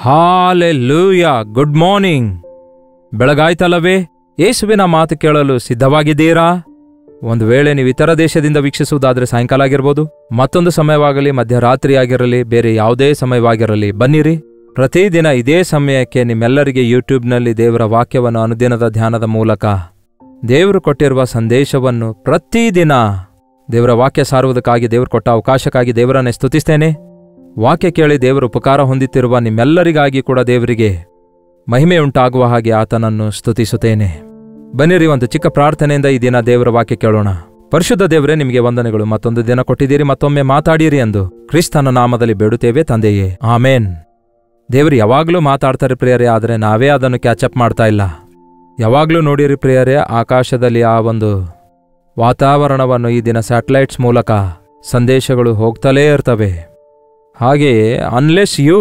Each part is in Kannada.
ಹಾಲೆಲೂಯಾ. Good morning. ಬೆಳಗಾಯ್ತಲ್ಲವೇ? ಯೇಸುವಿನ ಮಾತು ಕೇಳಲು ಸಿದ್ಧವಾಗಿದ್ದೀರಾ? ಒಂದು ವೇಳೆ ನೀವು ಇತರ ದೇಶದಿಂದ ವೀಕ್ಷಿಸುವುದಾದರೆ ಸಾಯಂಕಾಲ ಆಗಿರ್ಬೋದು, ಮತ್ತೊಂದು ಸಮಯವಾಗಲಿ, ಮಧ್ಯರಾತ್ರಿ ಆಗಿರಲಿ, ಬೇರೆ ಯಾವುದೇ ಸಮಯವಾಗಿರಲಿ, ಬನ್ನಿರಿ. ಪ್ರತಿದಿನ ಇದೇ ಸಮಯಕ್ಕೆ ನಿಮ್ಮೆಲ್ಲರಿಗೆ ಯೂಟ್ಯೂಬ್ನಲ್ಲಿ ದೇವರ ವಾಕ್ಯವನ್ನು ಅನುದಿನದ ಧ್ಯಾನದ ಮೂಲಕ ದೇವರು ಕೊಟ್ಟಿರುವ ಸಂದೇಶವನ್ನು ಪ್ರತಿದಿನ ದೇವರ ವಾಕ್ಯ ಸಾರುವುದಕ್ಕಾಗಿ ದೇವರು ಕೊಟ್ಟ ಅವಕಾಶಕ್ಕಾಗಿ ದೇವರನ್ನೇ ಸ್ತುತಿಸ್ತೇನೆ. ವಾಕ್ಯ ಕೇಳಿ ದೇವರ ಉಪಕಾರ ಹೊಂದುತ್ತಿರುವ ನಿಮ್ಮೆಲ್ಲರಿಗಾಗಿ ಕೂಡ ದೇವರಿಗೆ ಮಹಿಮೆಯುಂಟಾಗುವ ಹಾಗೆ ಆತನನ್ನು ಸ್ತುತಿಸುತ್ತೇನೆ. ಬನ್ನಿರಿ, ಒಂದು ಚಿಕ್ಕ ಪ್ರಾರ್ಥನೆಯಿಂದ ಈ ದಿನ ದೇವರ ವಾಕ್ಯ ಕೇಳೋಣ. ಪರಿಶುದ್ಧ ದೇವರೇ, ನಿಮಗೆ ವಂದನೆಗಳು. ಮತ್ತೊಂದು ದಿನ ಕೊಟ್ಟಿದ್ದೀರಿ, ಮತ್ತೊಮ್ಮೆ ಮಾತಾಡಿರಿ ಎಂದು ಕ್ರಿಸ್ತನ ನಾಮದಲ್ಲಿ ಬೇಡುತ್ತೇವೆ ತಂದೆಯೇ, ಆಮೇನ್. ದೇವರು ಯಾವಾಗಲೂ ಮಾತಾಡ್ತಾರೆ ಪ್ರಿಯರೇ, ಆದರೆ ನಾವೇ ಅದನ್ನು ಕ್ಯಾಚಪ್ ಮಾಡ್ತಾ ಇಲ್ಲ. ಯಾವಾಗಲೂ ನೋಡಿರಿ ಪ್ರಿಯರೇ, ಆಕಾಶದಲ್ಲಿ ಆ ಒಂದು ವಾತಾವರಣವನ್ನು ಈ ದಿನ ಸ್ಯಾಟಲೈಟ್ಸ್ ಮೂಲಕ ಸಂದೇಶಗಳು ಹೋಗ್ತಲೇ ಇರ್ತವೆ. ಹಾಗೆಯೇ ಅನ್ಲೆಸ್ ಯು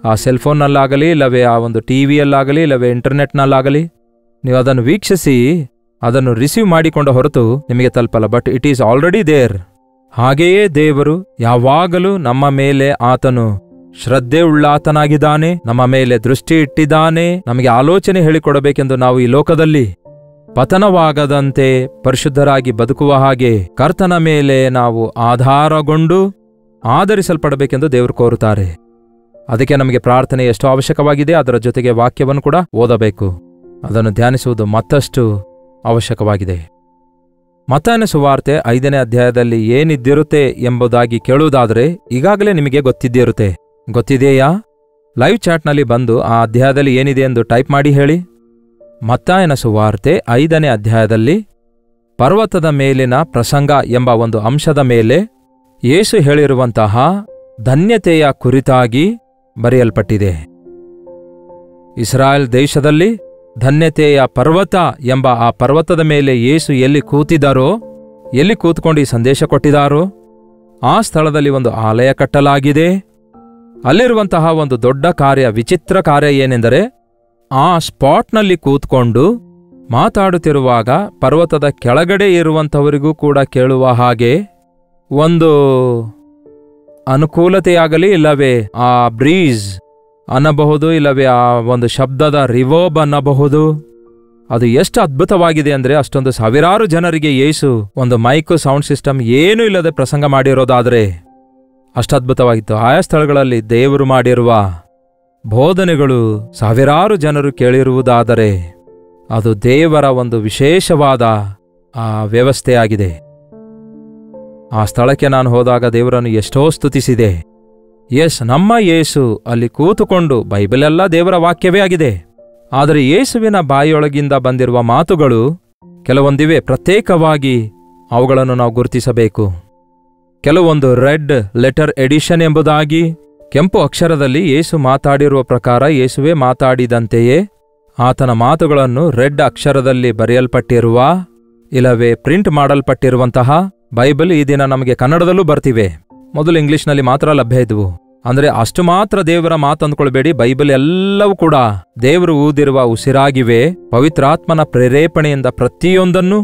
ಆ ಸೆಲ್ಫೋನ್ನಲ್ಲಾಗಲಿ, ಇಲ್ಲವೇ ಆ ಒಂದು ಟಿವಿಯಲ್ಲಾಗಲಿ, ಇಲ್ಲವೇ ಇಂಟರ್ನೆಟ್ನಲ್ಲಾಗಲಿ ನೀವು ಅದನ್ನು ವೀಕ್ಷಿಸಿ ಅದನ್ನು ರಿಸೀವ್ ಮಾಡಿಕೊಂಡ ಹೊರತು ನಿಮಗೆ ತಲುಪಲ್ಲ. But it is already there. ಹಾಗೆಯೇ ದೇವರು ಯಾವಾಗಲೂ ನಮ್ಮ ಮೇಲೆ ಆತನು ಶ್ರದ್ಧೆ ಉಳ್ಳಾತನಾಗಿದ್ದಾನೆ, ನಮ್ಮ ಮೇಲೆ ದೃಷ್ಟಿ ಇಟ್ಟಿದ್ದಾನೆ. ನಮಗೆ ಆಲೋಚನೆ ಹೇಳಿಕೊಡಬೇಕೆಂದು ನಾವು ಈ ಲೋಕದಲ್ಲಿ ಪತನವಾಗದಂತೆ ಪರಿಶುದ್ಧರಾಗಿ ಬದುಕುವ ಹಾಗೆ ಕರ್ತನ ಮೇಲೆ ನಾವು ಆಧಾರಗೊಂಡು ಆಧರಿಸಲ್ಪಡಬೇಕೆಂದು ದೇವರು ಕೋರುತ್ತಾರೆ. ಅದಕ್ಕೆ ನಮಗೆ ಪ್ರಾರ್ಥನೆ ಎಷ್ಟು ಅವಶ್ಯಕವಾಗಿದೆ, ಅದರ ಜೊತೆಗೆ ವಾಕ್ಯವನ್ನು ಕೂಡ ಓದಬೇಕು, ಅದನ್ನು ಧ್ಯಾನಿಸುವುದು ಮತ್ತಷ್ಟು ಅವಶ್ಯಕವಾಗಿದೆ. ಮತ್ತಾಯನ ಸುವಾರ್ತೆ 5ನೇ ಅಧ್ಯಾಯದಲ್ಲಿ ಏನಿದ್ದಿರುತ್ತೆ ಎಂಬುದಾಗಿ ಕೇಳುವುದಾದರೆ ಈಗಾಗಲೇ ನಿಮಗೆ ಗೊತ್ತಿದೆಯಾ? ಲೈವ್ ಚಾಟ್ನಲ್ಲಿ ಬಂದು ಆ ಅಧ್ಯಾಯದಲ್ಲಿ ಏನಿದೆ ಎಂದು ಟೈಪ್ ಮಾಡಿ ಹೇಳಿ. ಮತ್ತಾಯನ ಸುವಾರ್ತೆ 5ನೇ ಅಧ್ಯಾಯದಲ್ಲಿ ಪರ್ವತದ ಮೇಲಿನ ಪ್ರಸಂಗ ಎಂಬ ಒಂದು ಅಂಶದ ಮೇಲೆ ಯೇಸು ಹೇಳಿರುವಂತಹ ಧನ್ಯತೆಯ ಕುರಿತಾಗಿ ಬರೆಯಲ್ಪಟ್ಟಿದೆ. ಇಸ್ರಾಯೇಲ್ ದೇಶದಲ್ಲಿ ಧನ್ಯತೆಯ ಪರ್ವತ ಎಂಬ ಆ ಪರ್ವತದ ಮೇಲೆ ಯೇಸು ಎಲ್ಲಿ ಕೂತಿದ್ದಾರೋ, ಎಲ್ಲಿ ಕೂತ್ಕೊಂಡು ಈ ಸಂದೇಶ ಕೊಟ್ಟಿದ್ದಾರೋ ಆ ಸ್ಥಳದಲ್ಲಿ ಒಂದು ಆಲಯ ಕಟ್ಟಲಾಗಿದೆ. ಅಲ್ಲಿರುವಂತಹ ಒಂದು ದೊಡ್ಡ ಕಾರ್ಯ, ವಿಚಿತ್ರ ಕಾರ್ಯ ಏನೆಂದರೆ, ಆ ಸ್ಪಾಟ್ನಲ್ಲಿ ಕೂತ್ಕೊಂಡು ಮಾತಾಡುತ್ತಿರುವಾಗ ಪರ್ವತದ ಕೆಳಗಡೆ ಇರುವಂಥವರಿಗೂ ಕೂಡ ಕೇಳುವ ಹಾಗೆ ಒಂದು ಅನುಕೂಲತೆಯಾಗಲಿ, ಇಲ್ಲವೇ ಆ ಬ್ರೀಸ್ ಅನ್ನಬಹುದು, ಇಲ್ಲವೇ ಆ ಒಂದು ಶಬ್ದದ ರಿವರ್ಬ್ ಅನ್ನಬಹುದು. ಅದು ಎಷ್ಟು ಅದ್ಭುತವಾಗಿದೆ ಅಂದರೆ, ಅಷ್ಟೊಂದು ಸಾವಿರಾರು ಜನರಿಗೆ ಯೇಸು ಒಂದು ಮೈಕ್, ಸೌಂಡ್ ಸಿಸ್ಟಮ್ ಏನೂ ಇಲ್ಲದೆ ಪ್ರಸಂಗ ಮಾಡಿರೋದಾದರೆ ಅಷ್ಟು ಅದ್ಭುತವಾಗಿತ್ತು. ಆಯಾ ಸ್ಥಳಗಳಲ್ಲಿ ದೇವರು ಮಾಡಿರುವ ಬೋಧನೆಗಳು ಸಾವಿರಾರು ಜನರು ಕೇಳಿರುವುದಾದರೆ ಅದು ದೇವರ ಒಂದು ವಿಶೇಷವಾದ ಆ ವ್ಯವಸ್ಥೆಯಾಗಿದೆ. ಆ ಸ್ಥಳಕ್ಕೆ ನಾನು ಹೋದಾಗ ದೇವರನ್ನು ಎಷ್ಟೋ ಸ್ತುತಿಸಿದೆ. ನಮ್ಮ ಯೇಸು ಅಲ್ಲಿ ಕೂತುಕೊಂಡು, ಬೈಬಲೆಲ್ಲ ದೇವರ ವಾಕ್ಯವೇ ಆಗಿದೆ, ಆದರೆ ಯೇಸುವಿನ ಬಾಯಿಯೊಳಗಿಂದ ಬಂದಿರುವ ಮಾತುಗಳು ಕೆಲವೊಂದಿವೆ. ಪ್ರತ್ಯೇಕವಾಗಿ ಅವುಗಳನ್ನು ನಾವು ಗುರುತಿಸಬೇಕು. ಕೆಲವೊಂದು ರೆಡ್ ಲೆಟರ್ ಎಡಿಷನ್ ಎಂಬುದಾಗಿ, ಕೆಂಪು ಅಕ್ಷರದಲ್ಲಿ ಯೇಸು ಮಾತಾಡಿರುವ ಪ್ರಕಾರ ಯೇಸುವೆ ಮಾತಾಡಿದಂತೆಯೇ ಆತನ ಮಾತುಗಳನ್ನು ರೆಡ್ ಅಕ್ಷರದಲ್ಲಿ ಬರೆಯಲ್ಪಟ್ಟಿರುವ, ಇಲ್ಲವೇ ಪ್ರಿಂಟ್ ಮಾಡಲ್ಪಟ್ಟಿರುವಂತಹ ಬೈಬಲ್ ಈ ದಿನ ನಮಗೆ ಕನ್ನಡದಲ್ಲೂ ಬರ್ತಿವೆ. ಮೊದಲು ಇಂಗ್ಲಿಷ್ನಲ್ಲಿ ಮಾತ್ರ ಲಭ್ಯ ಇದ್ವು. ಅಂದರೆ ಅಷ್ಟು ಮಾತ್ರ ದೇವರ ಮಾತಂದ್ಕೊಳ್ಬೇಡಿ, ಬೈಬಲ್ ಎಲ್ಲವೂ ಕೂಡ ದೇವರು ಊದಿರುವ ಉಸಿರಾಗಿವೆ. ಪವಿತ್ರಾತ್ಮನ ಪ್ರೇರೇಪಣೆಯಿಂದ ಪ್ರತಿಯೊಂದನ್ನು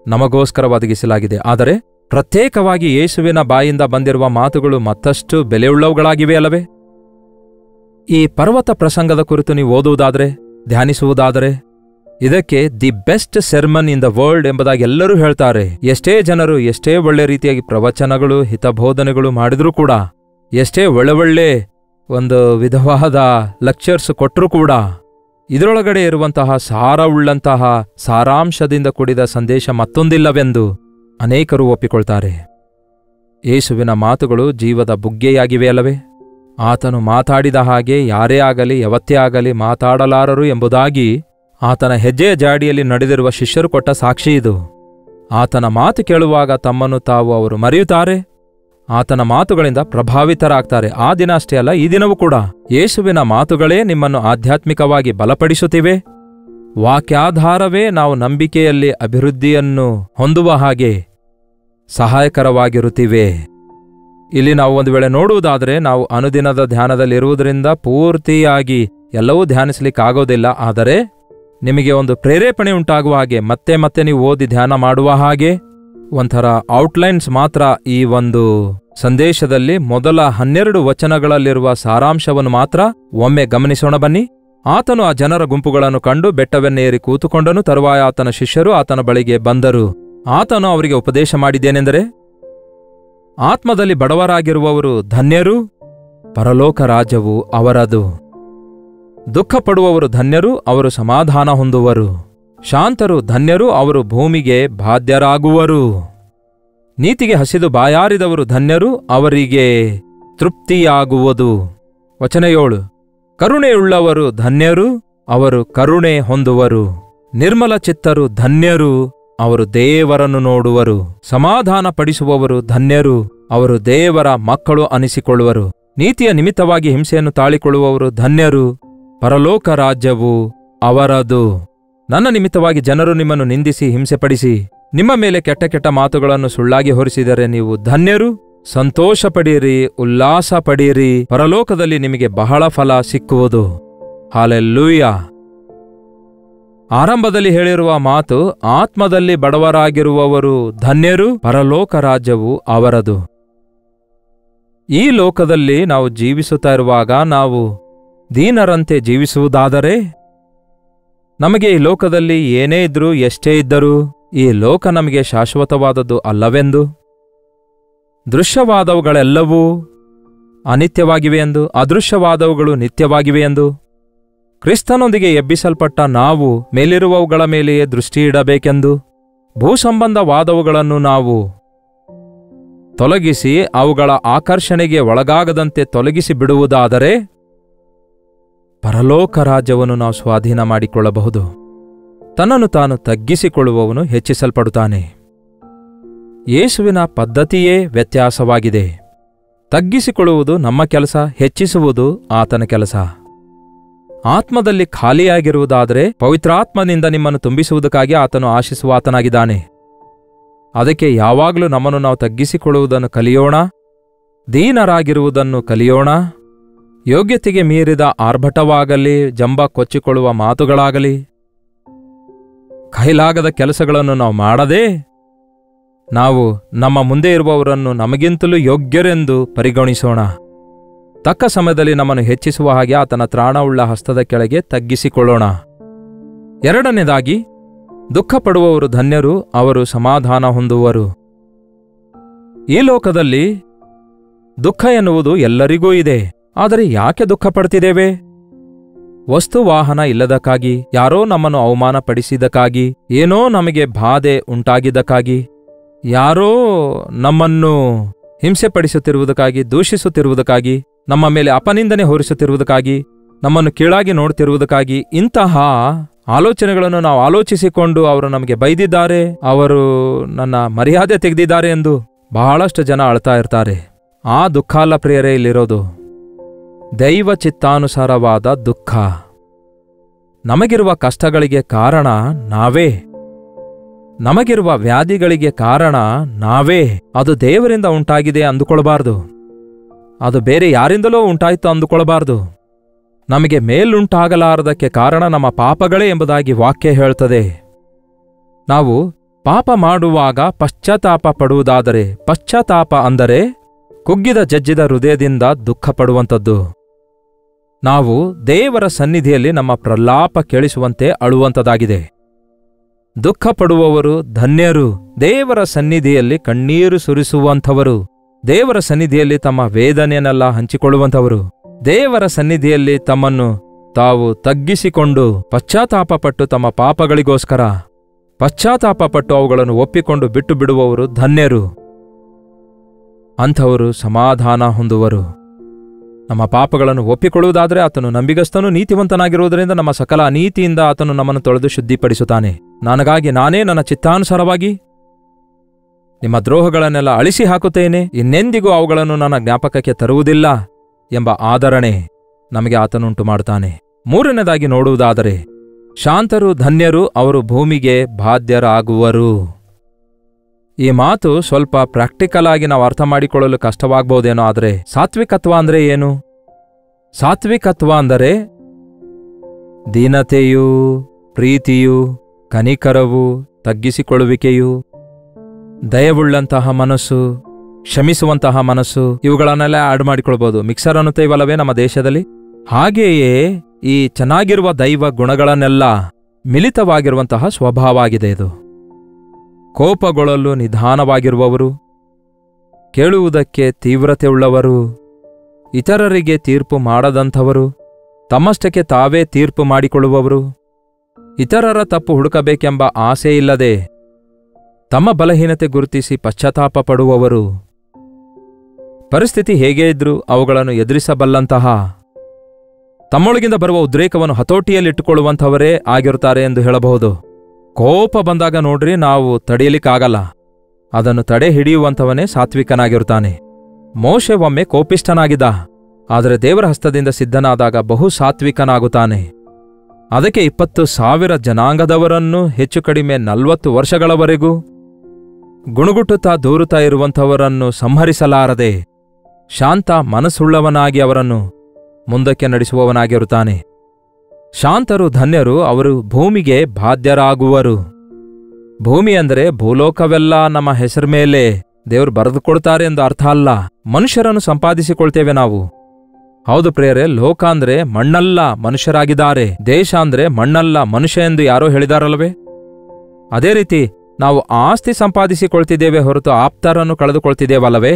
ನಮಗೋಸ್ಕರ ಒದಗಿಸಲಾಗಿದೆ. ಆದರೆ ಪ್ರತ್ಯೇಕವಾಗಿ ಯೇಸುವಿನ ಬಾಯಿಂದ ಬಂದಿರುವ ಮಾತುಗಳು ಮತ್ತಷ್ಟು ಬೆಲೆಯುಳ್ಳವುಗಳಾಗಿವೆ ಅಲ್ಲವೇ? ಈ ಪರ್ವತ ಪ್ರಸಂಗದ ಕುರಿತು ನೀವು ಓದುವುದಾದರೆ, ಧ್ಯಾನಿಸುವುದಾದರೆ, ಇದಕ್ಕೆ the best sermon in the world ಎಂಬುದಾಗಿ ಎಲ್ಲರೂ ಹೇಳ್ತಾರೆ. ಎಷ್ಟೇ ಜನರು ಎಷ್ಟೇ ಒಳ್ಳೆ ರೀತಿಯಾಗಿ ಪ್ರವಚನಗಳು, ಹಿತಬೋಧನೆಗಳು ಮಾಡಿದ್ರೂ ಕೂಡ, ಎಷ್ಟೇ ಒಳ್ಳೆ ಒಂದು ವಿಧವಾದ ಲೆಕ್ಚರ್ಸ್ ಕೊಟ್ಟರೂ ಕೂಡ, ಇದರೊಳಗಡೆ ಇರುವಂತಹ ಸಾರವುಳ್ಳಂತಹ ಸಾರಾಂಶದಿಂದ ಕೂಡಿದ ಸಂದೇಶ ಮತ್ತೊಂದಿಲ್ಲವೆಂದು ಅನೇಕರು ಒಪ್ಪಿಕೊಳ್ತಾರೆ. ಯೇಸುವಿನ ಮಾತುಗಳು ಜೀವದ ಬುಗ್ಗೆಯಾಗಿವೆ ಅಲ್ಲವೇ? ಆತನು ಮಾತಾಡಿದ ಹಾಗೆ ಯಾರೇ ಆಗಲಿ ಯಾವತ್ತೇ ಆಗಲಿ ಮಾತಾಡಲಾರರು ಎಂಬುದಾಗಿ ಆತನ ಹೆಜ್ಜೆಯ ಜಾಡಿಯಲ್ಲಿ ನಡೆದಿರುವ ಶಿಷ್ಯರು ಕೊಟ್ಟ ಸಾಕ್ಷಿ ಇದು. ಆತನ ಮಾತು ಕೇಳುವಾಗ ತಮ್ಮನ್ನು ತಾವು ಅವರು ಮರೆಯುತ್ತಾರೆ, ಆತನ ಮಾತುಗಳಿಂದ ಪ್ರಭಾವಿತರಾಗ್ತಾರೆ. ಆ ದಿನ ಅಷ್ಟೇ ಅಲ್ಲ, ಈ ದಿನವೂ ಕೂಡ ಯೇಸುವಿನ ಮಾತುಗಳೇ ನಿಮ್ಮನ್ನು ಆಧ್ಯಾತ್ಮಿಕವಾಗಿ ಬಲಪಡಿಸುತ್ತಿವೆ. ವಾಕ್ಯಾಧಾರವೇ ನಾವು ನಂಬಿಕೆಯಲ್ಲಿ ಅಭಿವೃದ್ಧಿಯನ್ನು ಹೊಂದುವ ಹಾಗೆ ಸಹಾಯಕರವಾಗಿರುತ್ತಿವೆ. ಇಲ್ಲಿ ನಾವು ಒಂದು ವೇಳೆ ನೋಡುವುದಾದರೆ, ನಾವು ಅನುದಿನದ ಧ್ಯಾನದಲ್ಲಿರುವುದರಿಂದ ಪೂರ್ತಿಯಾಗಿ ಎಲ್ಲವೂ ಧ್ಯಾನಿಸಲಿಕ್ಕಾಗೋದಿಲ್ಲ. ಆದರೆ ನಿಮಗೆ ಒಂದು ಪ್ರೇರೇಪಣೆ ಉಂಟಾಗುವ ಹಾಗೆ, ಮತ್ತೆ ಮತ್ತೆ ನೀವು ಓದಿ ಧ್ಯಾನ ಮಾಡುವ ಹಾಗೆ, ಒಂಥರ ಔಟ್ಲೈನ್ಸ್ ಮಾತ್ರ ಈ ಒಂದು ಸಂದೇಶದಲ್ಲಿ. ಮೊದಲ 12 ವಚನಗಳಲ್ಲಿರುವ ಸಾರಾಂಶವನ್ನು ಮಾತ್ರ ಒಮ್ಮೆ ಗಮನಿಸೋಣ ಬನ್ನಿ. ಆತನು ಆ ಜನರ ಗುಂಪುಗಳನ್ನು ಕಂಡು ಬೆಟ್ಟವನ್ನೇರಿ ಕೂತುಕೊಂಡನು. ತರುವಾಯ ಆತನ ಶಿಷ್ಯರು ಆತನ ಬಳಿಗೆ ಬಂದರು. ಆತನು ಅವರಿಗೆ ಉಪದೇಶ ಮಾಡಿದ್ದೇನೆಂದರೆ, ಆತ್ಮದಲ್ಲಿ ಬಡವರಾಗಿರುವವರು ಧನ್ಯರು, ಪರಲೋಕ ರಾಜ್ಯವು ಅವರದು. ದುಃಖಪಡುವವರು ಧನ್ಯರು, ಅವರು ಸಮಾಧಾನ ಹೊಂದುವರು. ಶಾಂತರು ಧನ್ಯರು, ಅವರು ಭೂಮಿಗೆ ಬಾಧ್ಯರಾಗುವರು. ನೀತಿಗೆ ಹಸಿದು ಬಾಯಾರಿದವರು ಧನ್ಯರು, ಅವರಿಗೆ ತೃಪ್ತಿಯಾಗುವುದು. ವಚನ 7. ಕರುಣೆಯುಳ್ಳವರು ಧನ್ಯರು, ಅವರು ಕರುಣೆ ಹೊಂದುವರು. ನಿರ್ಮಲ ಚಿತ್ತರು ಧನ್ಯರು, ಅವರು ದೇವರನ್ನು ನೋಡುವರು. ಸಮಾಧಾನ ಪಡಿಸುವವರು ಧನ್ಯರು, ಅವರು ದೇವರ ಮಕ್ಕಳು ಅನಿಸಿಕೊಳ್ಳುವರು. ನೀತಿಯ ನಿಮಿತ್ತವಾಗಿ ಹಿಂಸೆಯನ್ನು ತಾಳಿಕೊಳ್ಳುವವರು ಧನ್ಯರು, ಪರಲೋಕ ರಾಜ್ಯವು ಅವರದು. ನನ್ನ ನಿಮಿತ್ತವಾಗಿ ಜನರು ನಿಮ್ಮನ್ನು ನಿಂದಿಸಿ ಹಿಂಸೆಪಡಿಸಿ ನಿಮ್ಮ ಮೇಲೆ ಕೆಟ್ಟ ಕೆಟ್ಟ ಮಾತುಗಳನ್ನು ಸುಳ್ಳಾಗಿ ಹೊರಿಸಿದರೆ ನೀವು ಧನ್ಯರು. ಸಂತೋಷ ಪಡಿಯಿರಿ, ಉಲ್ಲಾಸ ಪಡಿಯಿರಿ, ಪರಲೋಕದಲ್ಲಿ ನಿಮಗೆ ಬಹಳ ಫಲ ಸಿಕ್ಕುವುದು. ಹಾಲೆಲ್ಲೂಯಾ. ಆರಂಭದಲ್ಲಿ ಹೇಳಿರುವ ಮಾತು, ಆತ್ಮದಲ್ಲಿ ಬಡವರಾಗಿರುವವರು ಧನ್ಯರು, ಪರಲೋಕ ರಾಜ್ಯವು ಅವರದು. ಈ ಲೋಕದಲ್ಲಿ ನಾವು ಜೀವಿಸುತ್ತಾ ಇರುವಾಗ ನಾವು ದೀನರಂತೆ ಜೀವಿಸುವುದಾದರೆ, ನಮಗೆ ಈ ಲೋಕದಲ್ಲಿ ಏನೇ ಇದ್ರೂ ಎಷ್ಟೇ ಇದ್ದರೂ ಈ ಲೋಕ ನಮಗೆ ಶಾಶ್ವತವಾದದ್ದು ಅಲ್ಲವೆಂದು, ದೃಶ್ಯವಾದವುಗಳೆಲ್ಲವೂ ಅನಿತ್ಯವಾಗಿವೆ ಎಂದು, ಅದೃಶ್ಯವಾದವುಗಳು ನಿತ್ಯವಾಗಿವೆ ಎಂದು, ಕ್ರಿಸ್ತನೊಂದಿಗೆ ಎಬ್ಬಿಸಲ್ಪಟ್ಟ ನಾವು ಮೇಲಿರುವವುಗಳ ಮೇಲೆಯೇ ದೃಷ್ಟಿಯಿಡಬೇಕೆಂದು, ಭೂಸಂಬಂಧವಾದವುಗಳನ್ನು ನಾವು ತೊಲಗಿಸಿ ಅವುಗಳ ಆಕರ್ಷಣೆಗೆ ಒಳಗಾಗದಂತೆ ತೊಲಗಿಸಿ ಬಿಡುವುದಾದರೆ ಪರಲೋಕ ರಾಜ್ಯವನ್ನು ನಾವು ಸ್ವಾಧೀನ ಮಾಡಿಕೊಳ್ಳಬಹುದು. ತನ್ನನ್ನು ತಾನು ತಗ್ಗಿಸಿಕೊಳ್ಳುವವನು ಹೆಚ್ಚಿಸಲ್ಪಡುತ್ತಾನೆ. ಯೇಸುವಿನ ಪದ್ಧತಿಯೇ ವ್ಯತ್ಯಾಸವಾಗಿದೆ. ತಗ್ಗಿಸಿಕೊಳ್ಳುವುದು ನಮ್ಮ ಕೆಲಸ, ಹೆಚ್ಚಿಸುವುದು ಆತನ ಕೆಲಸ. ಆತ್ಮದಲ್ಲಿ ಖಾಲಿಯಾಗಿರುವುದಾದರೆ ಪವಿತ್ರಾತ್ಮನಿಂದ ನಿಮ್ಮನ್ನು ತುಂಬಿಸುವುದಕ್ಕಾಗಿ ಆತನು ಆಶಿಸುವ ಆತನಾಗಿದ್ದಾನೆ. ಅದಕ್ಕೆ ಯಾವಾಗಲೂ ನಮ್ಮನ್ನು ನಾವು ತಗ್ಗಿಸಿಕೊಳ್ಳುವುದನ್ನು ಕಲಿಯೋಣ, ದೀನರಾಗಿರುವುದನ್ನು ಕಲಿಯೋಣ. ಯೋಗ್ಯತೆಗೆ ಮೀರಿದ ಆರ್ಭಟವಾಗಲಿ, ಜಂಬ ಕೊಚ್ಚಿಕೊಳ್ಳುವ ಮಾತುಗಳಾಗಲಿ, ಕೈಲಾಗದ ಕೆಲಸಗಳನ್ನು ನಾವು ಮಾಡದೆ, ನಾವು ನಮ್ಮ ಮುಂದೆ ಇರುವವರನ್ನು ನಮಗಿಂತಲೂ ಯೋಗ್ಯರೆಂದು ಪರಿಗಣಿಸೋಣ. ತಕ್ಕ ಸಮಯದಲ್ಲಿ ನಮ್ಮನ್ನು ಹೆಚ್ಚಿಸುವ ಹಾಗೆ ಆತನ ತ್ರಾಣವುಳ್ಳ ಹಸ್ತದ ಕೆಳಗೆ ತಗ್ಗಿಸಿಕೊಳ್ಳೋಣ. ಎರಡನೇದಾಗಿ, ದುಃಖಪಡುವವರು ಧನ್ಯರು, ಅವರು ಸಮಾಧಾನ ಹೊಂದುವರು. ಈ ಲೋಕದಲ್ಲಿ ದುಃಖ ಎನ್ನುವುದು ಎಲ್ಲರಿಗೂ ಇದೆ. ಆದರೆ ಯಾಕೆ ದುಃಖಪಡ್ತಿದ್ದೇವೆ? ವಸ್ತುವಾಹನ ಇಲ್ಲದಕ್ಕಾಗಿ, ಯಾರೋ ನಮ್ಮನ್ನು ಅವಮಾನಪಡಿಸಿದ್ದಕ್ಕಾಗಿ, ಏನೋ ನಮಗೆ ಬಾಧೆ ಉಂಟಾಗಿದ್ದಕ್ಕಾಗಿ, ಯಾರೋ ನಮ್ಮನ್ನು ಹಿಂಸೆಪಡಿಸುತ್ತಿರುವುದಕ್ಕಾಗಿ, ದೂಷಿಸುತ್ತಿರುವುದಕ್ಕಾಗಿ, ನಮ್ಮ ಮೇಲೆ ಅಪನಿಂದನೆ ಹೊರಿಸುತ್ತಿರುವುದಕ್ಕಾಗಿ, ನಮ್ಮನ್ನು ಕೀಳಾಗಿ ನೋಡುತ್ತಿರುವುದಕ್ಕಾಗಿ, ಇಂತಹ ಆಲೋಚನೆಗಳನ್ನು ನಾವು ಆಲೋಚಿಸಿಕೊಂಡು ಅವರು ನಮಗೆ ಬೈದಿದ್ದಾರೆ, ಅವರು ನನ್ನ ಮರ್ಯಾದೆ ತೆಗೆದಿದ್ದಾರೆ ಎಂದು ಬಹಳಷ್ಟು ಜನ ಅಳ್ತಾ ಇರ್ತಾರೆ. ಆ ದುಃಖಾಲ ಪ್ರಿಯರೇ ಇಲ್ಲಿರೋದು. ದೈವ ಚಿತ್ತಾನುಸಾರವಾದ ದುಃಖ. ನಮಗಿರುವ ಕಷ್ಟಗಳಿಗೆ ಕಾರಣ ನಾವೇ, ನಮಗಿರುವ ವ್ಯಾಧಿಗಳಿಗೆ ಕಾರಣ ನಾವೇ. ಅದು ದೇವರಿಂದ ಉಂಟಾಗಿದೆ ಅಂದುಕೊಳ್ಳಬಾರದು, ಅದು ಬೇರೆ ಯಾರಿಂದಲೋ ಉಂಟಾಯಿತು ಅಂದುಕೊಳ್ಳಬಾರದು. ನಮಗೆ ಮೇಲುಂಟಾಗಲಾರದಕ್ಕೆ ಕಾರಣ ನಮ್ಮ ಪಾಪಗಳೇ ಎಂಬುದಾಗಿ ವಾಕ್ಯ ಹೇಳ್ತದೆ. ನಾವು ಪಾಪ ಮಾಡುವಾಗ ಪಶ್ಚಾತ್ತಾಪ ಪಡುವುದಾದರೆ, ಪಶ್ಚಾತ್ತಾಪ ಅಂದರೆ ಕುಗ್ಗಿದ ಜಜ್ಜಿದ ಹೃದಯದಿಂದ ದುಃಖ ಪಡುವಂಥದ್ದು. ನಾವು ದೇವರ ಸನ್ನಿಧಿಯಲ್ಲಿ ನಮ್ಮ ಪ್ರಲಾಪ ಕೇಳಿಸುವಂತೆ ಅಳುವಂಥದ್ದಾಗಿದೆ. ದುಃಖ ಪಡುವವರು ಧನ್ಯರು, ದೇವರ ಸನ್ನಿಧಿಯಲ್ಲಿ ಕಣ್ಣೀರು ಸುರಿಸುವಂಥವರು, ದೇವರ ಸನ್ನಿಧಿಯಲ್ಲಿ ತಮ್ಮ ವೇದನೆಯನ್ನೆಲ್ಲ ಹಂಚಿಕೊಳ್ಳುವಂಥವರು, ದೇವರ ಸನ್ನಿಧಿಯಲ್ಲಿ ತಮ್ಮನ್ನು ತಾವು ತಗ್ಗಿಸಿಕೊಂಡು ಪಶ್ಚಾತ್ತಾಪಪಟ್ಟು ತಮ್ಮ ಪಾಪಗಳಿಗೋಸ್ಕರ ಪಶ್ಚಾತ್ತಾಪಪಟ್ಟು ಅವುಗಳನ್ನು ಒಪ್ಪಿಕೊಂಡು ಬಿಟ್ಟು ಬಿಡುವವರು ಧನ್ಯರು. ಅಂಥವರು ಸಮಾಧಾನ ಹೊಂದುವರು. ನಮ್ಮ ಪಾಪಗಳನ್ನು ಒಪ್ಪಿಕೊಳ್ಳುವುದಾದರೆ ಆತನು ನಂಬಿಗಸ್ತನು, ನೀತಿವಂತನಾಗಿರುವುದರಿಂದ ನಮ್ಮ ಸಕಲ ಅನೀತಿಯಿಂದ ಆತನು ನಮ್ಮನ್ನು ತೊಳೆದು ಶುದ್ಧಿಪಡಿಸುತ್ತಾನೆ. ನನಗಾಗಿ ನಾನೇ ನನ್ನ ಚಿತ್ತಾನುಸಾರವಾಗಿ ನಿಮ್ಮ ದ್ರೋಹಗಳನ್ನೆಲ್ಲ ಅಳಿಸಿ ಹಾಕುತ್ತೇನೆ, ಇನ್ನೆಂದಿಗೂ ಅವುಗಳನ್ನು ನನ್ನ ಜ್ಞಾಪಕಕ್ಕೆ ತರುವುದಿಲ್ಲ ಎಂಬ ಆದರಣೆ ನಮಗೆ ಆತನುಂಟು ಮಾಡುತ್ತಾನೆ. ಮೂರನೇದಾಗಿ ನೋಡುವುದಾದರೆ, ಶಾಂತರು ಧನ್ಯರು, ಅವರು ಭೂಮಿಗೆ ಬಾಧ್ಯರಾಗುವರು. ಈ ಮಾತು ಸ್ವಲ್ಪ ಪ್ರಾಕ್ಟಿಕಲ್ ಆಗಿ ನಾವು ಅರ್ಥ ಮಾಡಿಕೊಳ್ಳಲು ಕಷ್ಟವಾಗಬಹುದೇನೋ. ಆದರೆ ಸಾತ್ವಿಕತ್ವ ಅಂದರೆ ಏನು? ಸಾತ್ವಿಕತ್ವ ಅಂದರೆ ದೀನತೆಯು, ಪ್ರೀತಿಯು, ಕನಿಕರವು, ತಗ್ಗಿಸಿಕೊಳ್ಳುವಿಕೆಯು, ದಯವುಳ್ಳಂತಹ ಮನಸ್ಸು, ಕ್ಷಮಿಸುವಂತಹ ಮನಸ್ಸು, ಇವುಗಳನ್ನೆಲ್ಲ ಆಡ್ ಮಾಡಿಕೊಳ್ಬೋದು. ಮಿಕ್ಸರ್ ಅನ್ನುತ್ತೇವಲ್ಲವೇ ನಮ್ಮ ದೇಶದಲ್ಲಿ. ಹಾಗೆಯೇ ಈ ಚೆನ್ನಾಗಿರುವ ದೈವ ಗುಣಗಳನ್ನೆಲ್ಲ ಮಿಲಿತವಾಗಿರುವಂತಹ ಸ್ವಭಾವ ಆಗಿದೆ ಇದು. ಕೋಪಗೊಳ್ಳಲು ನಿಧಾನವಾಗಿರುವವರು, ಕೇಳುವುದಕ್ಕೆ ತೀವ್ರತೆ ಉಳ್ಳವರು, ಇತರರಿಗೆ ತೀರ್ಪು ಮಾಡದಂಥವರು, ತಮ್ಮಷ್ಟಕ್ಕೆ ತಾವೇ ತೀರ್ಪು ಮಾಡಿಕೊಳ್ಳುವವರು, ಇತರರ ತಪ್ಪು ಹುಡುಕಬೇಕೆಂಬ ಆಸೆ ಇಲ್ಲದೆ ತಮ್ಮ ಬಲಹೀನತೆ ಗುರುತಿಸಿ ಪಶ್ಚಾತ್ತಾಪ ಪಡುವವರು, ಪರಿಸ್ಥಿತಿ ಹೇಗೇ ಇದ್ರೂ ಅವುಗಳನ್ನು ಎದುರಿಸಬಲ್ಲಂತಹ, ತಮ್ಮೊಳಗಿಂದ ಬರುವ ಉದ್ರೇಕವನ್ನು ಹತೋಟಿಯಲ್ಲಿಟ್ಟುಕೊಳ್ಳುವಂಥವರೇ ಆಗಿರುತ್ತಾರೆ ಎಂದು ಹೇಳಬಹುದು. ಕೋಪ ಬಂದಾಗ ನೋಡ್ರಿ, ನಾವು ತಡೆಯಲಿಕ್ಕಾಗಲ್ಲ. ಅದನ್ನು ತಡೆ ಹಿಡಿಯುವಂಥವನೇ ಸಾತ್ವಿಕನಾಗಿರುತ್ತಾನೆ. ಮೋಶೆ ಒಮ್ಮೆ ಕೋಪಿಷ್ಠನಾಗಿದ್ದ, ಆದರೆ ದೇವರ ಹಸ್ತದಿಂದ ಸಿದ್ಧನಾದಾಗ ಬಹು ಸಾತ್ವಿಕನಾಗುತ್ತಾನೆ. ಅದಕ್ಕೆ 20,000 ಜನಾಂಗದವರನ್ನು ಹೆಚ್ಚು ಕಡಿಮೆ 40 ವರ್ಷಗಳವರೆಗೂ ಗುಣಗುಟ್ಟುತ್ತಾ ದೂರುತ್ತಾ ಇರುವಂಥವರನ್ನು ಸಂಹರಿಸಲಾರದೆ ಶಾಂತ ಮನಸ್ಸುಳ್ಳವನಾಗಿ ಅವರನ್ನು ಮುಂದಕ್ಕೆ ನಡೆಸುವವನಾಗಿರುತ್ತಾನೆ. ಶಾಂತರು ಧನ್ಯರು, ಅವರು ಭೂಮಿಗೆ ಬಾಧ್ಯರಾಗುವರು. ಭೂಮಿ ಅಂದರೆ ಭೂಲೋಕವೆಲ್ಲ ನಮ್ಮ ಹೆಸರ ಮೇಲೆ ದೇವರು ಬರೆದುಕೊಡ್ತಾರೆ ಎಂದು ಅರ್ಥ ಅಲ್ಲ. ಮನುಷ್ಯರನ್ನು ಸಂಪಾದಿಸಿಕೊಳ್ತೇವೆ ನಾವು. ಹೌದು ಪ್ರಿಯರೇ, ಲೋಕ ಅಂದ್ರೆ ಮಣ್ಣಲ್ಲ, ಮನುಷ್ಯರಾಗಿದ್ದಾರೆ. ದೇಶ ಅಂದ್ರೆ ಮಣ್ಣಲ್ಲ, ಮನುಷ್ಯ ಎಂದು ಯಾರೋ ಹೇಳಿದಾರಲ್ವೇ? ಅದೇ ರೀತಿ ನಾವು ಆಸ್ತಿ ಸಂಪಾದಿಸಿಕೊಳ್ತಿದ್ದೇವೆ ಹೊರತು ಆಪ್ತರನ್ನು ಕಳೆದುಕೊಳ್ತಿದ್ದೇವಲ್ಲವೇ?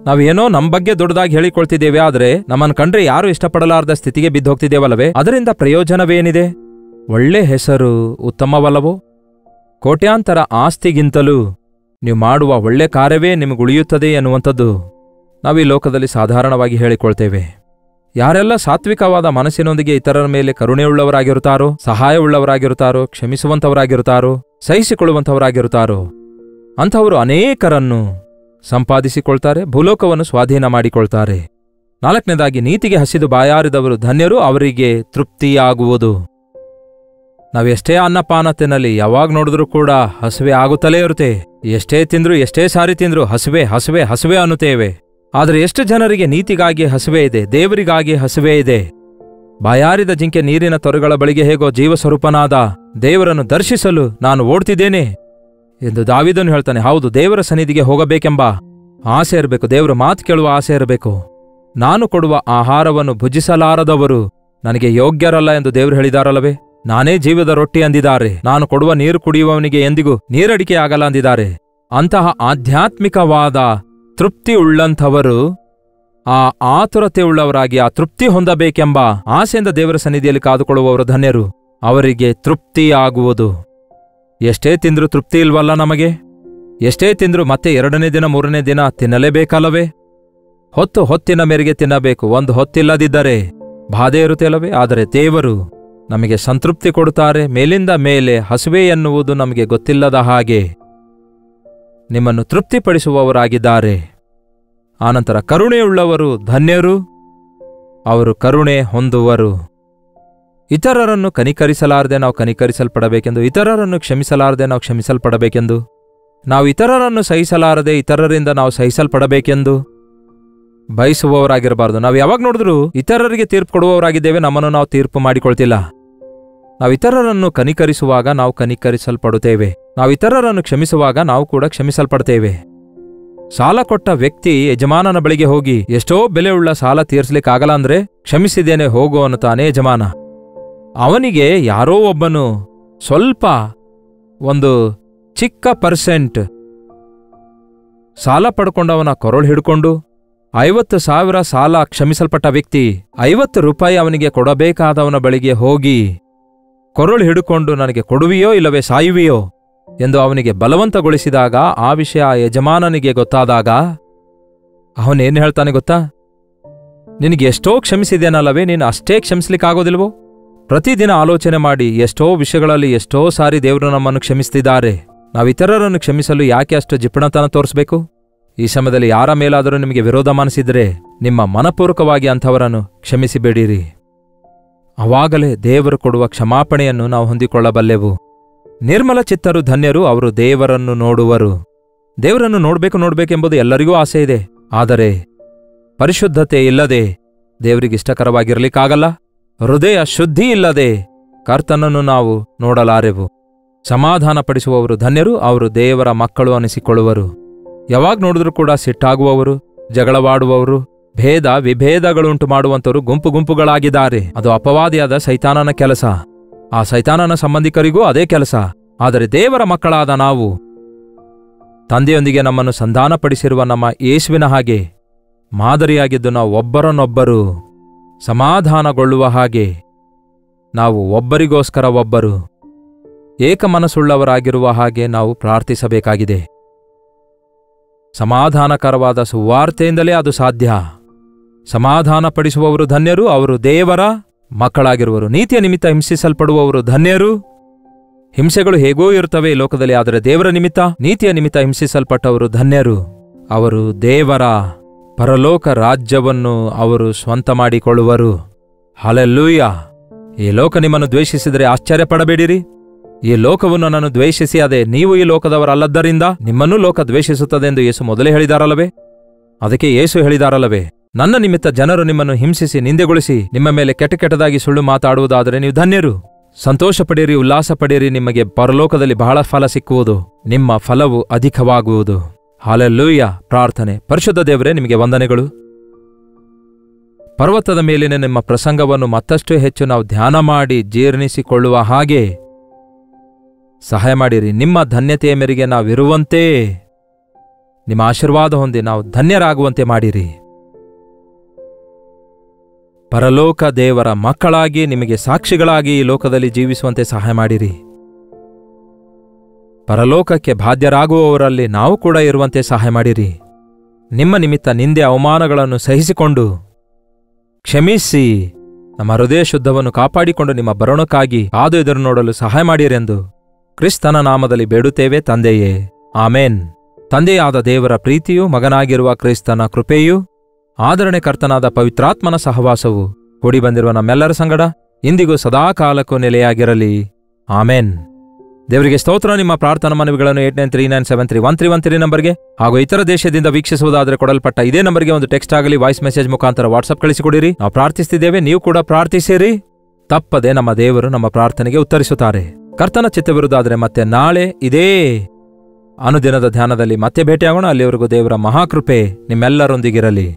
ನಾವೇನೋ ನಮ್ಮ ಬಗ್ಗೆ ದೊಡ್ಡದಾಗಿ ಹೇಳಿಕೊಳ್ತಿದ್ದೇವೆ, ಆದರೆ ನಮ್ಮನ್ನು ಕಂಡ್ರೆ ಯಾರೂ ಇಷ್ಟಪಡಲಾರದ ಸ್ಥಿತಿಗೆ ಬಿದ್ದೋಗ್ತಿದ್ದೇವಲ್ಲವೇ? ಅದರಿಂದ ಪ್ರಯೋಜನವೇನಿದೆ? ಒಳ್ಳೆ ಹೆಸರು ಉತ್ತಮವಲ್ಲವೋ? ಕೋಟ್ಯಾಂತರ ಆಸ್ತಿಗಿಂತಲೂ ನೀವು ಮಾಡುವ ಒಳ್ಳೆ ಕಾರ್ಯವೇ ನಿಮಗುಳಿಯುತ್ತದೆ ಎನ್ನುವಂಥದ್ದು ನಾವು ಈ ಲೋಕದಲ್ಲಿ ಸಾಧಾರಣವಾಗಿ ಹೇಳಿಕೊಳ್ತೇವೆ. ಯಾರೆಲ್ಲ ಸಾತ್ವಿಕವಾದ ಮನಸ್ಸಿನೊಂದಿಗೆ ಇತರರ ಮೇಲೆ ಕರುಣೆಯುಳ್ಳವರಾಗಿರುತ್ತಾರೋ, ಸಹಾಯವುಳ್ಳವರಾಗಿರುತ್ತಾರೋ, ಕ್ಷಮಿಸುವಂಥವರಾಗಿರುತ್ತಾರೋ, ಸಹಿಸಿಕೊಳ್ಳುವಂಥವರಾಗಿರುತ್ತಾರೋ ಅಂಥವರು ಅನೇಕರನ್ನು ಸಂಪಾದಿಸಿಕೊಳ್ತಾರೆ, ಭೂಲೋಕವನ್ನು ಸ್ವಾಧೀನ ಮಾಡಿಕೊಳ್ತಾರೆ. 4ನೇದಾಗಿ, ನೀತಿಗೆ ಹಸಿದು ಬಾಯಾರಿದವರು ಧನ್ಯರು, ಅವರಿಗೆ ತೃಪ್ತಿಯಾಗುವುದು. ನಾವೆಷ್ಟೇ ಅನ್ನಪಾನ ತಿನ್ನಲಿ, ಯಾವಾಗ ನೋಡಿದ್ರೂ ಕೂಡ ಹಸುವೆ ಆಗುತ್ತಲೇ ಇರುತ್ತೆ. ಎಷ್ಟೇ ತಿಂದ್ರು, ಎಷ್ಟೇ ಸಾರಿ ತಿಂದ್ರು ಹಸುವೆ ಹಸುವೆ ಹಸುವೆ ಅನ್ನುತ್ತೇವೆ. ಆದರೆ ಎಷ್ಟು ಜನರಿಗೆ ನೀತಿಗಾಗಿ ಹಸುವೆ ಇದೆ, ದೇವರಿಗಾಗಿ ಹಸುವೆ ಇದೆ? ಬಾಯಾರಿದ ಜಿಂಕೆ ನೀರಿನ ತೊರೆಗಳ ಬಳಿಗೆ ಹೇಗೋ ಜೀವಸ್ವರೂಪನಾದ ದೇವರನ್ನು ದರ್ಶಿಸಲು ನಾನು ಓಡ್ತಿದ್ದೇನೆ ಎಂದು ದಾವೀದನು ಹೇಳ್ತಾನೆ. ಹೌದು, ದೇವರ ಸನ್ನಿಧಿಗೆ ಹೋಗಬೇಕೆಂಬ ಆಸೆ ಇರಬೇಕು, ದೇವರ ಮಾತು ಕೇಳುವ ಆಸೆ ಇರಬೇಕು. ನಾನು ಕೊಡುವ ಆಹಾರವನ್ನು ಭುಜಿಸಲಾರದವರು ನನಗೆ ಯೋಗ್ಯರಲ್ಲ ಎಂದು ದೇವರು ಹೇಳಿದಾರಲ್ಲವೇ? ನಾನೇ ಜೀವದ ರೊಟ್ಟಿ ಅಂದಿದ್ದಾರೆ. ನಾನು ಕೊಡುವ ನೀರು ಕುಡಿಯುವವನಿಗೆ ಎಂದಿಗೂ ನೀರಡಿಕೆ ಆಗಲ್ಲ ಅಂದಿದ್ದಾರೆ. ಅಂತಹ ಆಧ್ಯಾತ್ಮಿಕವಾದ ತೃಪ್ತಿ ಉಳ್ಳಂಥವರು, ಆ ಆತುರತೆ ಉಳ್ಳವರಾಗಿ ಆ ತೃಪ್ತಿ ಹೊಂದಬೇಕೆಂಬ ಆಸೆಯಿಂದ ದೇವರ ಸನ್ನಿಧಿಯಲ್ಲಿ ಕಾದುಕೊಳ್ಳುವವರು ಧನ್ಯರು, ಅವರಿಗೆ ತೃಪ್ತಿಯಾಗುವುದು. ಎಷ್ಟೇ ತಿಂದ್ರೂ ತೃಪ್ತಿ ಇಲ್ವಲ್ಲ ನಮಗೆ? ಎಷ್ಟೇ ತಿಂದ್ರೂ ಮತ್ತೆ 2ನೇ ದಿನ 3ನೇ ದಿನ ತಿನ್ನಲೇಬೇಕಲ್ಲವೇ? ಹೊತ್ತಿನ ಮೇರೆಗೆ ತಿನ್ನಬೇಕು. ಒಂದು ಹೊತ್ತಿಲ್ಲದಿದ್ದರೆ ಬಾಧೆ ಇರುತ್ತಲ್ಲವೇ? ಆದರೆ ದೇವರು ನಮಗೆ ಸಂತೃಪ್ತಿ ಕೊಡುತ್ತಾರೆ. ಮೇಲಿಂದ ಮೇಲೆ ಹಸುವೆ ಎನ್ನುವುದು ನಮಗೆ ಗೊತ್ತಿಲ್ಲದ ಹಾಗೆ ನಿಮ್ಮನ್ನು ತೃಪ್ತಿಪಡಿಸುವವರಾಗಿದ್ದಾರೆ. ಆನಂತರ ಕರುಣೆಯುಳ್ಳವರು ಧನ್ಯರು, ಅವರು ಕರುಣೆ ಹೊಂದುವರು. ಇತರರನ್ನು ಕನಿಕರಿಸಲಾರದೆ ನಾವು ಕನಿಕರಿಸಲ್ಪಡಬೇಕೆಂದು, ಇತರರನ್ನು ಕ್ಷಮಿಸಲಾರದೆ ನಾವು ಕ್ಷಮಿಸಲ್ಪಡಬೇಕೆಂದು, ನಾವು ಇತರರನ್ನು ಸಹಿಸಲಾರದೆ ಇತರರಿಂದ ನಾವು ಸಹಿಸಲ್ಪಡಬೇಕೆಂದು ಬಯಸುವವರಾಗಿರಬಾರದು. ನಾವು ಯಾವಾಗ ನೋಡಿದ್ರೂ ಇತರರಿಗೆ ತೀರ್ಪು ಕೊಡುವವರಾಗಿದ್ದೇವೆ, ನಮ್ಮನ್ನು ನಾವು ತೀರ್ಪು ಮಾಡಿಕೊಳ್ತಿಲ್ಲ. ನಾವು ಇತರರನ್ನು ಕನಿಕರಿಸುವಾಗ ನಾವು ಕನಿಕರಿಸಲ್ಪಡುತ್ತೇವೆ. ನಾವು ಇತರರನ್ನು ಕ್ಷಮಿಸುವಾಗ ನಾವು ಕೂಡ ಕ್ಷಮಿಸಲ್ಪಡ್ತೇವೆ. ಸಾಲ ಕೊಟ್ಟ ವ್ಯಕ್ತಿ ಯಜಮಾನನ ಬಳಿಗೆ ಹೋಗಿ ಎಷ್ಟೋ ಬೆಲೆಯುಳ್ಳ ಸಾಲ ತೀರಿಸಲಿಕ್ಕಾಗಲ್ಲ ಅಂದ್ರೆ ಕ್ಷಮಿಸಿದ್ದೇನೆ ಹೋಗು ಅನ್ನುತ್ತಾನೆ ಯಜಮಾನ. ಅವನಿಗೆ ಯಾರೋ ಒಬ್ಬನು ಸ್ವಲ್ಪ ಒಂದು ಚಿಕ್ಕ ಪರ್ಸೆಂಟ್ ಸಾಲ ಪಡ್ಕೊಂಡವನ ಕೊರಳು ಹಿಡ್ಕೊಂಡು 50,000 ಸಾಲ ಕ್ಷಮಿಸಲ್ಪಟ್ಟ ವ್ಯಕ್ತಿ 50 ರೂಪಾಯಿ ಅವನಿಗೆ ಕೊಡಬೇಕಾದವನ ಬಳಿಗೆ ಹೋಗಿ ಕೊರಳು ಹಿಡುಕೊಂಡು ನನಗೆ ಕೊಡುವಿಯೋ ಇಲ್ಲವೇ ಸಾಯುವಿಯೋ ಎಂದು ಅವನಿಗೆ ಬಲವಂತಗೊಳಿಸಿದಾಗ ಆ ವಿಷಯ ಯಜಮಾನನಿಗೆ ಗೊತ್ತಾದಾಗ ಅವನೇನು ಹೇಳ್ತಾನೆ ಗೊತ್ತಾ? ನಿನಗೆ ಎಷ್ಟೋ ಕ್ಷಮಿಸಿದೇನಲ್ಲವೇ, ನೀನು ಅಷ್ಟೇ ಕ್ಷಮಿಸ್ಲಿಕ್ಕಾಗೋದಿಲ್ವೋ? ಪ್ರತಿದಿನ ಆಲೋಚನೆ ಮಾಡಿ, ಎಷ್ಟೋ ವಿಷಯಗಳಲ್ಲಿ ಎಷ್ಟೋ ಸಾರಿ ದೇವರು ನಮ್ಮನ್ನು ಕ್ಷಮಿಸ್ತಿದ್ದಾರೆ. ನಾವು ಇತರರನ್ನು ಕ್ಷಮಿಸಲು ಯಾಕೆ ಅಷ್ಟು ಜಿಪಣತನ ತೋರಿಸಬೇಕು? ಈ ಸಮಯದಲ್ಲಿ ಯಾರ ಮೇಲಾದರೂ ನಿಮಗೆ ವಿರೋಧ ಮನಸ್ಸಿದ್ರೆ ನಿಮ್ಮ ಮನಪೂರ್ವಕವಾಗಿ ಅಂಥವರನ್ನು ಕ್ಷಮಿಸಿಬೇಡಿರಿ. ಅವಾಗಲೇ ದೇವರು ಕೊಡುವ ಕ್ಷಮಾಪಣೆಯನ್ನು ನಾವು ಹೊಂದಿಕೊಳ್ಳಬಲ್ಲೆವು. ನಿರ್ಮಲ ಚಿತ್ತರು ಧನ್ಯರು, ಅವರು ದೇವರನ್ನು ನೋಡುವರು. ದೇವರನ್ನು ನೋಡಬೇಕೆಂಬುದು ಎಲ್ಲರಿಗೂ ಆಸೆ ಇದೆ. ಆದರೆ ಪರಿಶುದ್ಧತೆ ಇಲ್ಲದೆ ದೇವರಿಗಿಷ್ಟಕರವಾಗಿರಲಿಕ್ಕಾಗಲ್ಲ. ಹೃದಯ ಶುದ್ಧಿ ಇಲ್ಲದೆ ಕರ್ತನನ್ನು ನಾವು ನೋಡಲಾರೆವು. ಸಮಾಧಾನಪಡಿಸುವವರು ಧನ್ಯರು, ಅವರು ದೇವರ ಮಕ್ಕಳು ಅನಿಸಿಕೊಳ್ಳುವರು. ಯಾವಾಗ ನೋಡಿದ್ರೂ ಕೂಡ ಸಿಟ್ಟಾಗುವವರು, ಜಗಳವಾಡುವವರು, ಭೇದ ವಿಭೇದಗಳುಂಟು ಮಾಡುವಂಥವರು ಗುಂಪು ಗುಂಪುಗಳಾಗಿದ್ದಾರೆ. ಅದು ಅಪವಾದಿಯಾದ ಸೈತಾನನ ಕೆಲಸ. ಆ ಸೈತಾನನ ಸಂಬಂಧಿಕರಿಗೂ ಅದೇ ಕೆಲಸ. ಆದರೆ ದೇವರ ಮಕ್ಕಳಾದ ನಾವು ತಂದೆಯೊಂದಿಗೆ ನಮ್ಮನ್ನು ಸಂಧಾನಪಡಿಸಿರುವ ನಮ್ಮ ಯೇಸುವಿನ ಹಾಗೆ ಮಾದರಿಯಾಗಿದ್ದು ನಾವು ಒಬ್ಬರನ್ನೊಬ್ಬರು ಸಮಾಧಾನಗೊಳ್ಳುವ ಹಾಗೆ ನಾವು ಒಬ್ಬರಿಗೋಸ್ಕರ ಒಬ್ಬರು ಏಕಮನಸ್ಸುಳ್ಳವರಾಗಿರುವ ಹಾಗೆ ನಾವು ಪ್ರಾರ್ಥಿಸಬೇಕಾಗಿದೆ. ಸಮಾಧಾನಕರವಾದ ಸುವಾರ್ತೆಯಿಂದಲೇ ಅದು ಸಾಧ್ಯ. ಸಮಾಧಾನಪಡಿಸುವವರು ಧನ್ಯರು, ಅವರು ದೇವರ ಮಕ್ಕಳಾಗಿರುವರು. ನೀತಿಯ ನಿಮಿತ್ತ ಹಿಂಸಿಸಲ್ಪಡುವವರು ಧನ್ಯರು. ಹಿಂಸೆಗಳು ಹೇಗೋ ಇರುತ್ತವೆ ಈ ಲೋಕದಲ್ಲಿ, ಆದರೆ ದೇವರ ನಿಮಿತ್ತ, ನೀತಿಯ ನಿಮಿತ್ತ ಹಿಂಸಿಸಲ್ಪಟ್ಟವರು ಧನ್ಯರು. ಅವರು ದೇವರ ಪರಲೋಕ ರಾಜ್ಯವನ್ನು ಅವರು ಸ್ವಂತ ಮಾಡಿಕೊಳ್ಳುವರು. ಹಲ್ಲೆಲೂಯಾ. ಈ ಲೋಕ ನಿಮ್ಮನ್ನು ದ್ವೇಷಿಸಿದರೆ ಆಶ್ಚರ್ಯಪಡಬೇಡಿರಿ. ಈ ಲೋಕವನ್ನು ನನ್ನನ್ನು ದ್ವೇಷಿಸಿ, ಅದೇ ನೀವು ಈ ಲೋಕದವರಲ್ಲದ್ದರಿಂದ ನಿಮ್ಮನ್ನೂ ಲೋಕ ದ್ವೇಷಿಸುತ್ತದೆ ಎಂದು ಯೇಸು ಮೊದಲೇ ಹೇಳಿದಾರಲ್ಲವೇ? ಅದಕ್ಕೆ ಯೇಸು ಹೇಳಿದಾರಲ್ಲವೇ, ನನ್ನ ನಿಮಿತ್ತ ಜನರು ನಿಮ್ಮನ್ನು ಹಿಂಸಿಸಿ ನಿಂದೆಗೊಳಿಸಿ ನಿಮ್ಮ ಮೇಲೆ ಕೆಟ್ಟದಾಗಿ ಸುಳ್ಳು ಮಾತಾಡುವುದಾದರೆ ನೀವು ಧನ್ಯರು. ಸಂತೋಷಪಡಿರಿ, ಉಲ್ಲಾಸ ಪಡಿರಿ, ನಿಮಗೆ ಪರಲೋಕದಲ್ಲಿ ಬಹಳ ಫಲ ಸಿಕ್ಕುವುದು, ನಿಮ್ಮ ಫಲವು ಅಧಿಕವಾಗುವುದು. ಹಲ್ಲೆಲೂಯಾ. ಪ್ರಾರ್ಥನೆ. ಪರಿಶುದ್ಧ ದೇವರೇ, ನಿಮಗೆ ವಂದನೆಗಳು. ಪರ್ವತದ ಮೇಲಿನ ನಿಮ್ಮ ಪ್ರಸಂಗವನ್ನು ಮತ್ತಷ್ಟು ಹೆಚ್ಚು ನಾವು ಧ್ಯಾನ ಮಾಡಿ ಜೀರ್ಣಿಸಿಕೊಳ್ಳುವ ಹಾಗೆ ಸಹಾಯ ಮಾಡಿರಿ. ನಿಮ್ಮ ಧನ್ಯತೆಯ ಮೇರೆಗೆ ನಾವಿರುವಂತೆ, ನಿಮ್ಮ ಆಶೀರ್ವಾದ ಹೊಂದಿ ನಾವು ಧನ್ಯರಾಗುವಂತೆ ಮಾಡಿರಿ. ಪರಲೋಕ ದೇವರ ಮಕ್ಕಳಾಗಿ ನಿಮಗೆ ಸಾಕ್ಷಿಗಳಾಗಿ ಈ ಲೋಕದಲ್ಲಿ ಜೀವಿಸುವಂತೆ ಸಹಾಯ ಮಾಡಿರಿ. ಪರಲೋಕಕ್ಕೆ ಬಾಧ್ಯರಾಗುವವರಲ್ಲಿ ನಾವು ಕೂಡ ಇರುವಂತೆ ಸಹಾಯ ಮಾಡಿರಿ. ನಿಮ್ಮ ನಿಮಿತ್ತ ನಿಂದೆ ಅವಮಾನಗಳನ್ನು ಸಹಿಸಿಕೊಂಡು ಕ್ಷಮಿಸಿ ನಮ್ಮ ಹೃದಯ ಶುದ್ಧವನ್ನು ಕಾಪಾಡಿಕೊಂಡು ನಿಮ್ಮ ಬರೋಣಕ್ಕಾಗಿ ಕಾದು ಎದುರು ನೋಡಲು ಸಹಾಯ ಮಾಡಿರೆಂದು ಕ್ರಿಸ್ತನ ನಾಮದಲ್ಲಿ ಬೇಡುತ್ತೇವೆ ತಂದೆಯೇ. ಆಮೇನ್. ತಂದೆಯಾದ ದೇವರ ಪ್ರೀತಿಯೂ ಮಗನಾಗಿರುವ ಕ್ರಿಸ್ತನ ಕೃಪೆಯೂ ಆದರಣೆಕರ್ತನಾದ ಪವಿತ್ರಾತ್ಮನ ಸಹವಾಸವು ಕೂಡಿ ಬಂದಿರುವ ನಮ್ಮೆಲ್ಲರ ಸಂಗಡ ಇಂದಿಗೂ ಸದಾಕಾಲಕ್ಕೂ ನೆಲೆಯಾಗಿರಲಿ. ಆಮೇನ್. ದೇವರಿಗೆ ಸ್ತೋತ್ರ. ನಿಮ್ಮ ಪ್ರಾರ್ಥನಾ ಮನವಿಗಳನ್ನು 8939731313 ನಂಬರ್ಗೆ ಹಾಗೂ ಇತರ ದೇಶದಿಂದ ವೀಕ್ಷಿಸುವುದಾದರೆ ಕೊಡಲ್ಪಟ್ಟ ಇದೇ ನಂಬರ್ಗೆ ಒಂದು ಟೆಕ್ಸ್ಟ್ ಆಗಲಿ ವಾಯ್ಸ್ ಮೆಸೇಜ್ ಮುಖಾಂತರ ವಾಟ್ಸಪ್ ಕಳಿಸಿಕೊಡಿರಿ. ನಾವು ಪ್ರಾರ್ಥಿಸ್ತಿದ್ದೇವೆ, ನೀವು ಕೂಡ ಪ್ರಾರ್ಥಿಸಿರಿ. ತಪ್ಪದೆ ನಮ್ಮ ದೇವರು ನಮ್ಮ ಪ್ರಾರ್ಥನೆಗೆ ಉತ್ತರಿಸುತ್ತಾರೆ. ಕರ್ತನ ಚಿತ್ತವಿರುವುದಾದರೆ ಮತ್ತೆ ನಾಳೆ ಇದೇ ಅನುದಿನದ ಧ್ಯಾನದಲ್ಲಿ ಮತ್ತೆ ಭೇಟಿಯಾಗೋಣ. ಅಲ್ಲಿವರೆಗೂ ದೇವರ ಮಹಾಕೃಪೆ ನಿಮ್ಮೆಲ್ಲರೊಂದಿಗಿರಲಿ.